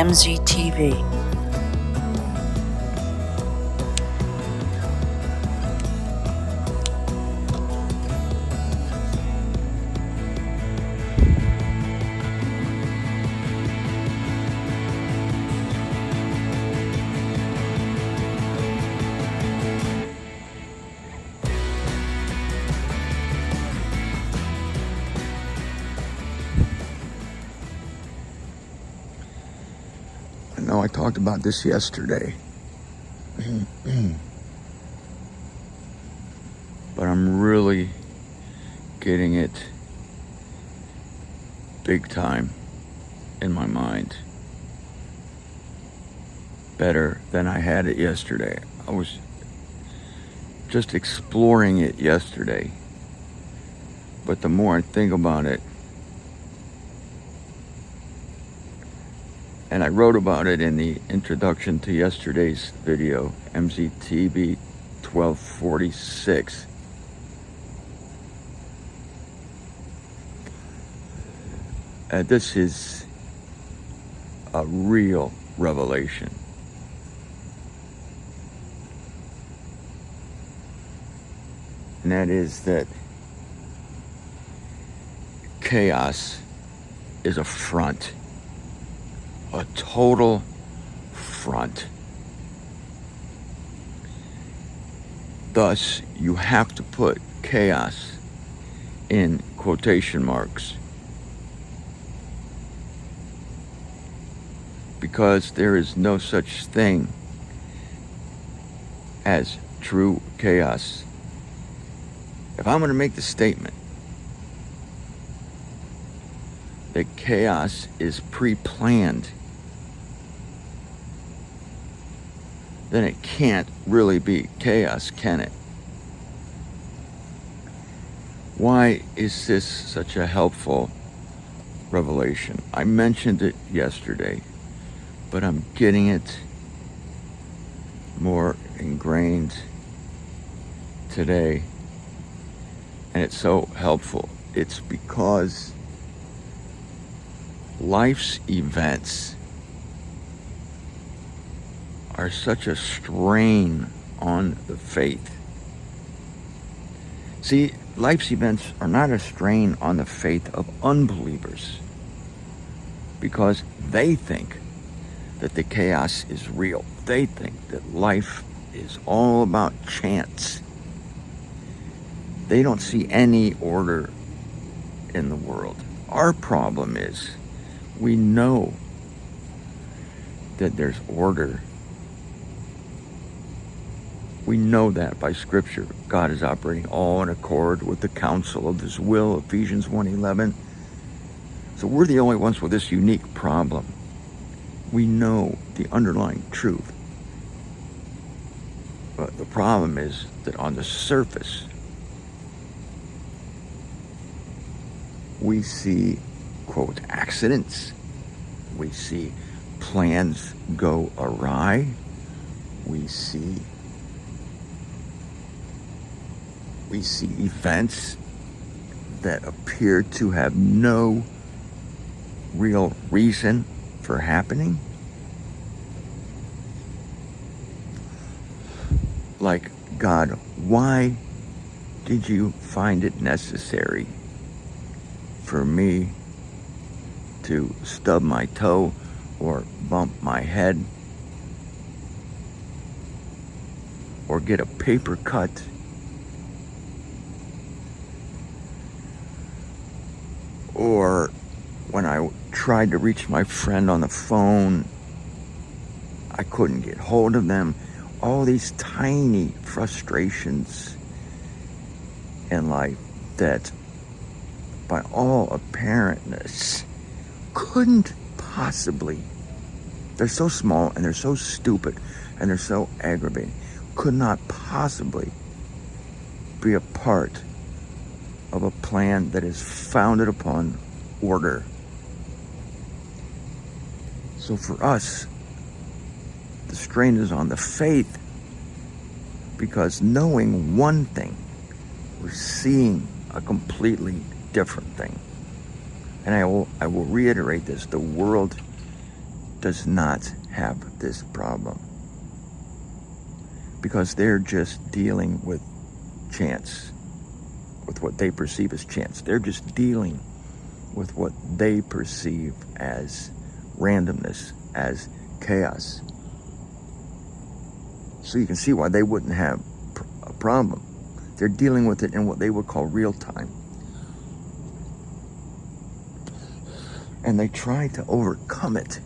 MZTV. I know I talked about this yesterday, but I'm really getting it big time in my mind. Better than I had it yesterday. I was just exploring it yesterday, but the more I think about it, and I wrote about it in the introduction to yesterday's video, MZTV 1246. This is a real revelation. And that is that chaos is a front. A total front. Thus, you have to put chaos in quotation marks, because there is no such thing as true chaos. If I'm going to make the statement that chaos is pre-planned, then it can't really be chaos, can it? Why is this such a helpful revelation? I mentioned it yesterday, but I'm getting it more ingrained today, and it's so helpful. It's because life's events are such a strain on the faith. See, life's events are not a strain on the faith of unbelievers, because they think that the chaos is real. They think that life is all about chance. They don't see any order in the world. Our problem is we know that there's order. We know that by Scripture. God is operating all in accord with the counsel of His will, Ephesians 1:11. So we're the only ones with this unique problem. We know the underlying truth. But the problem is that on the surface, we see, quote, accidents. We see plans go awry. We see events that appear to have no real reason for happening. Like, God, why did you find it necessary for me to stub my toe or bump my head or get a paper cut or when I tried to reach my friend on the phone, I couldn't get hold of them? All these tiny frustrations in life that, by all apparentness, couldn't possibly, they're so small and they're so stupid and they're so aggravating, could not possibly be a part of a plan that is founded upon order. So for us, the strain is on the faith, because knowing one thing, we're seeing a completely different thing. And I will reiterate this: the world does not have this problem, because they're just dealing with chance, with what they perceive as chance. They're just dealing with what they perceive as randomness, as chaos. So you can see why they wouldn't have a problem. They're dealing with it in what they would call real time. And they try to overcome it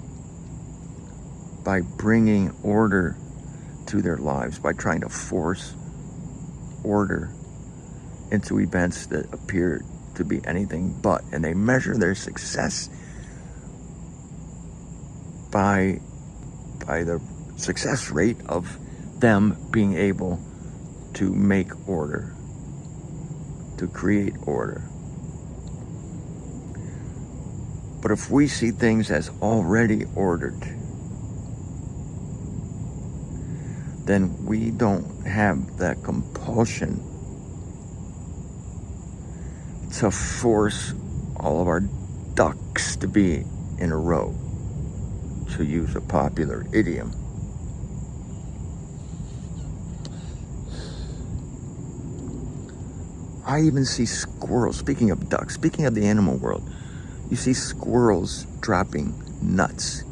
by bringing order to their lives, by trying to force order into events that appear to be anything but. And they measure their success by the success rate of them being able to make order, to create order. But if we see things as already ordered, then we don't have that compulsion to force all of our ducks to be in a row, to use a popular idiom. I even see squirrels, speaking of ducks, speaking of the animal world, you see squirrels dropping nuts,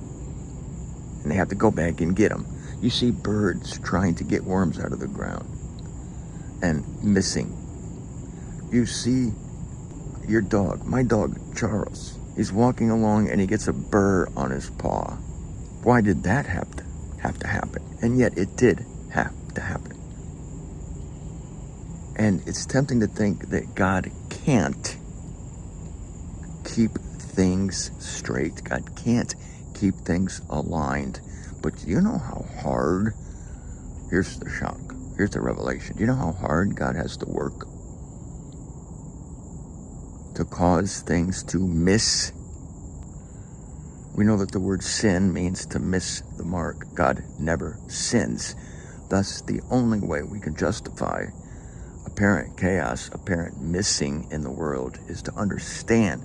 and they have to go back and get them. You see birds trying to get worms out of the ground and missing. You see your dog, my dog Charles, he's walking along and he gets a burr on his paw. Why did that have to happen? And yet it did have to happen. And it's tempting to think that God can't keep things straight. God can't keep things aligned. But do you know how hard, here's the shock, here's the revelation. Do you know how hard God has to work to cause things to miss? We know that the word sin means to miss the mark. God never sins. Thus, the only way we can justify apparent chaos, apparent missing in the world, is to understand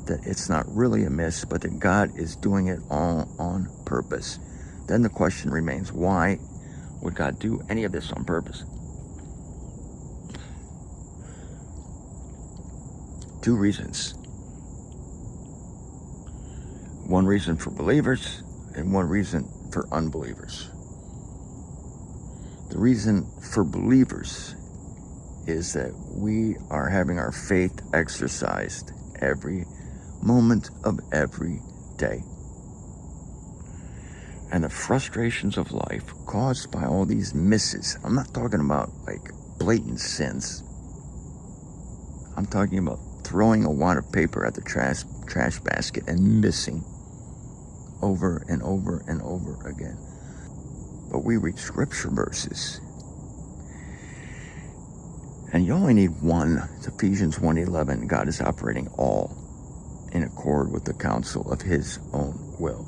that it's not really a miss, but that God is doing it all on purpose. Then the question remains, why would God do any of this on purpose? Two reasons. One reason for believers and one reason for unbelievers. The reason for believers is that we are having our faith exercised every moment of every day. And the frustrations of life caused by all these misses, I'm not talking about like blatant sins. I'm talking about throwing a wad of paper at the trash basket and missing over and over and over again. But we read scripture verses, and you only need one. It's Ephesians 1:11. God is operating all in accord with the counsel of his own will.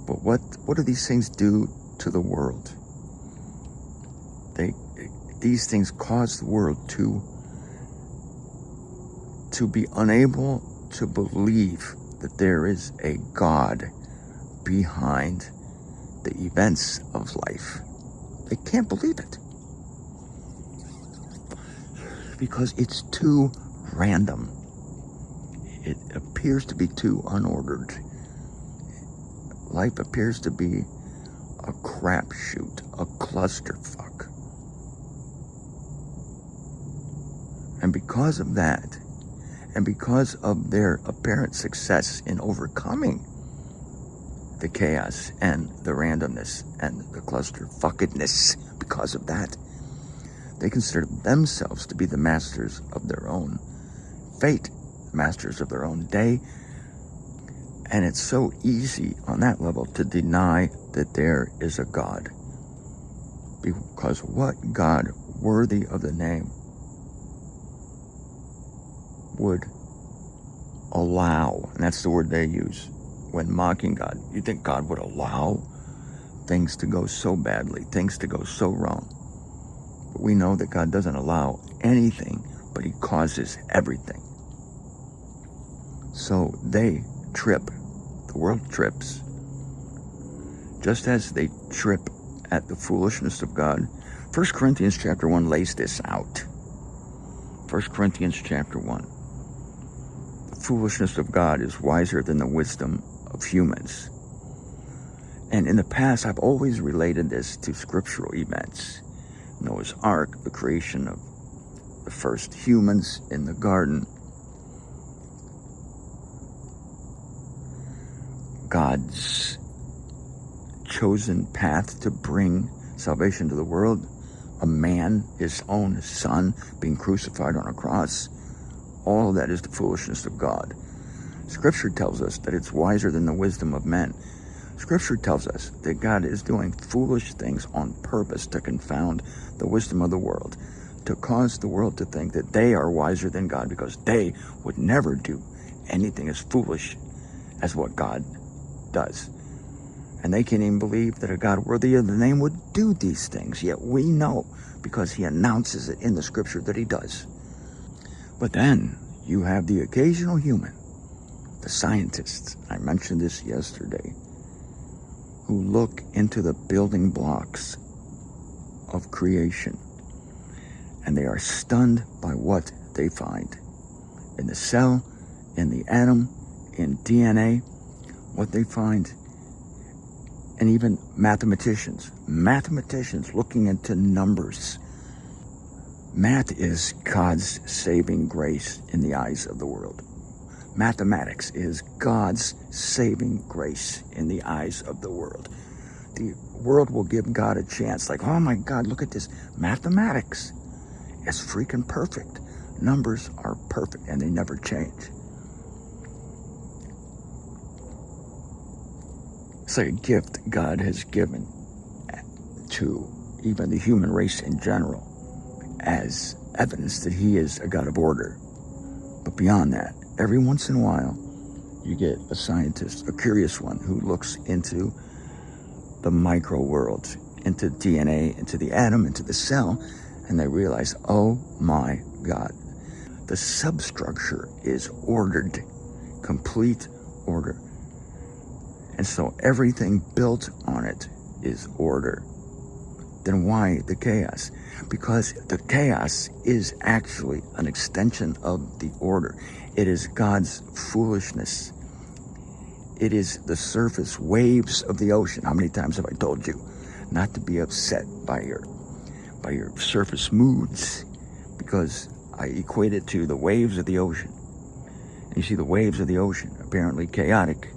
But what do these things do to the world? These things cause the world to be unable to believe that there is a God behind the events of life. They can't believe it because it's too random. It appears to be too unordered. Life appears to be a crapshoot, a clusterfuck. And because of that, and because of their apparent success in overcoming the chaos and the randomness and the clusterfuckedness, because of that, they consider themselves to be the masters of their own fate, masters of their own day. And it's so easy on that level to deny that there is a God. Because what God worthy of the name would allow, and that's the word they use when mocking God. You think God would allow things to go so badly, things to go so wrong? But we know that God doesn't allow anything, but he causes everything. So they trip. The world trips. Just as they trip at the foolishness of God. 1 Corinthians chapter 1 lays this out. 1 Corinthians chapter 1. The foolishness of God is wiser than the wisdom of humans. And in the past, I've always related this to scriptural events. Noah's Ark, the creation of the first humans in the garden. God's chosen path to bring salvation to the world. A man, his own son, being crucified on a cross. All of that is the foolishness of God. Scripture tells us that it's wiser than the wisdom of men. Scripture tells us that God is doing foolish things on purpose to confound the wisdom of the world, to cause the world to think that they are wiser than God, because they would never do anything as foolish as what God does. And they can't even believe that a God worthy of the name would do these things. Yet we know, because he announces it in the scripture, that he does. But then you have the occasional human, the scientists, I mentioned this yesterday, who look into the building blocks of creation, and they are stunned by what they find in the cell, in the atom, in DNA, what they find. And even mathematicians looking into numbers. Math is God's saving grace in the eyes of the world. Mathematics is God's saving grace in the eyes of the world. The world will give God a chance, like, oh my God, look at this. Mathematics is freaking perfect. Numbers are perfect and they never change. It's like a gift God has given to even the human race in general as evidence that he is a God of order. But beyond that, every once in a while, you get a scientist, a curious one, who looks into the micro world, into DNA, into the atom, into the cell, and they realize, oh my God, the substructure is ordered, complete order. And so everything built on it is order. Then why the chaos? Because the chaos is actually an extension of the order. It is God's foolishness. It is the surface waves of the ocean. How many times have I told you not to be upset by your surface moods? Because I equate it to the waves of the ocean. And you see the waves of the ocean, apparently chaotic,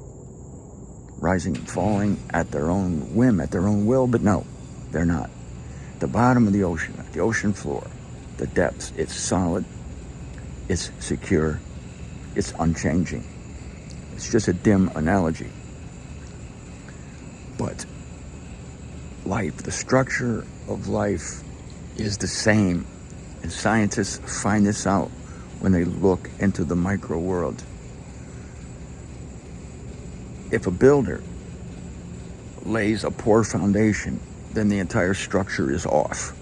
rising and falling at their own whim, at their own will, but no, they're not. The bottom of the ocean, the ocean floor, the depths, it's solid, it's secure, it's unchanging. It's just a dim analogy. But life, the structure of life is the same. And scientists find this out when they look into the micro world. If a builder lays a poor foundation, then the entire structure is off.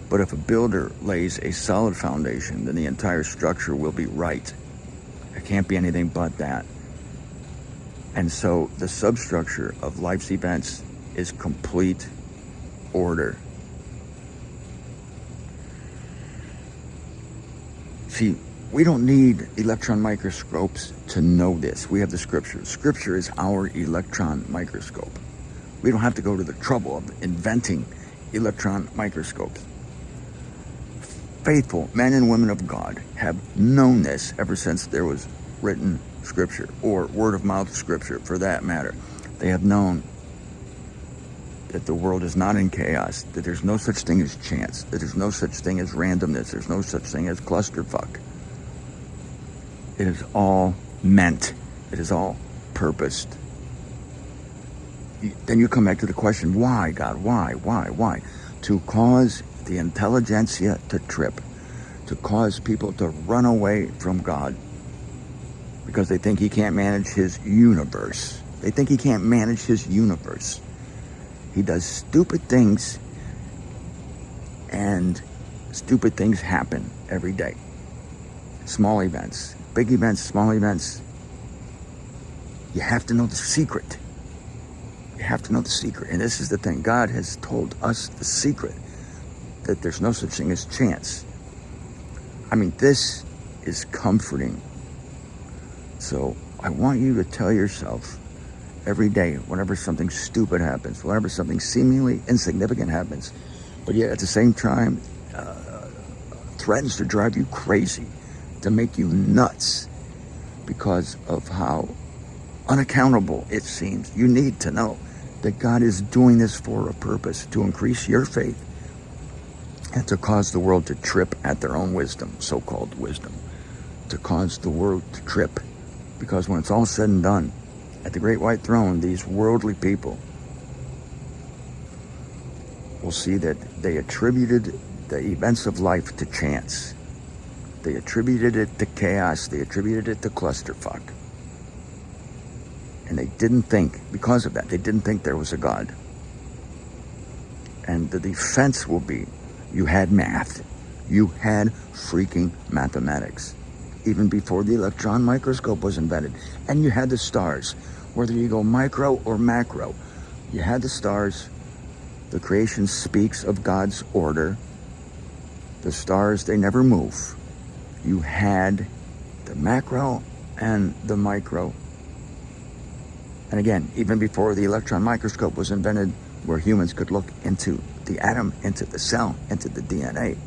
But if a builder lays a solid foundation, then the entire structure will be right. It can't be anything but that. And so the substructure of life's events is complete order. See, we don't need electron microscopes to know this. We have the scripture. Scripture is our electron microscope. We don't have to go to the trouble of inventing electron microscopes. Faithful men and women of God have known this ever since there was written scripture, or word of mouth scripture for that matter. They have known that the world is not in chaos, that there's no such thing as chance, that there's no such thing as randomness, there's no such thing as clusterfuck. It is all meant. It is all purposed. Then you come back to the question, why, God? Why? To cause the intelligentsia to trip, to cause people to run away from God because they think he can't manage his universe. They think he can't manage his universe. He does stupid things, and stupid things happen every day. Small events, big events, small events, You have to know the secret. You have to know the secret. And this is the thing. God has told us the secret, that there's no such thing as chance. I mean, this is comforting. So I want you to tell yourself every day, whenever something stupid happens, whenever something seemingly insignificant happens, but yet at the same time threatens to drive you crazy, to make you nuts because of how unaccountable it seems. You need to know that God is doing this for a purpose, to increase your faith and to cause the world to trip at their own wisdom, so-called wisdom, to cause the world to trip. Because when it's all said and done, at the great white throne, these worldly people will see that they attributed the events of life to chance. They attributed it to chaos. They attributed it to clusterfuck. And they didn't think, because of that, they didn't think there was a God. And the defense will be, you had math. You had freaking mathematics. Even before the electron microscope was invented. And you had the stars. Whether you go micro or macro, you had the stars. The creation speaks of God's order. The stars, they never move. You had the macro and the micro. And again, even before the electron microscope was invented, where humans could look into the atom, into the cell, into the DNA,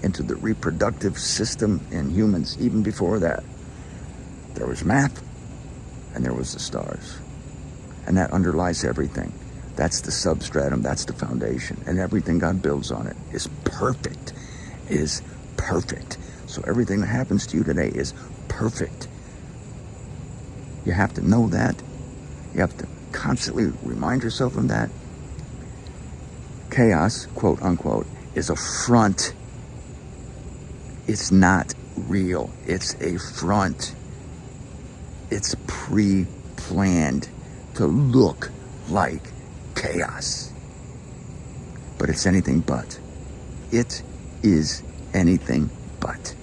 into the reproductive system in humans, even before that, there was math and there was the stars. And that underlies everything. That's the substratum, that's the foundation. And everything God builds on it is perfect, is perfect. So everything that happens to you today is perfect. You have to know that. You have to constantly remind yourself of that. Chaos, quote unquote, is a front. It's not real. It's a front. It's pre-planned to look like chaos. But it's anything but. It is anything but.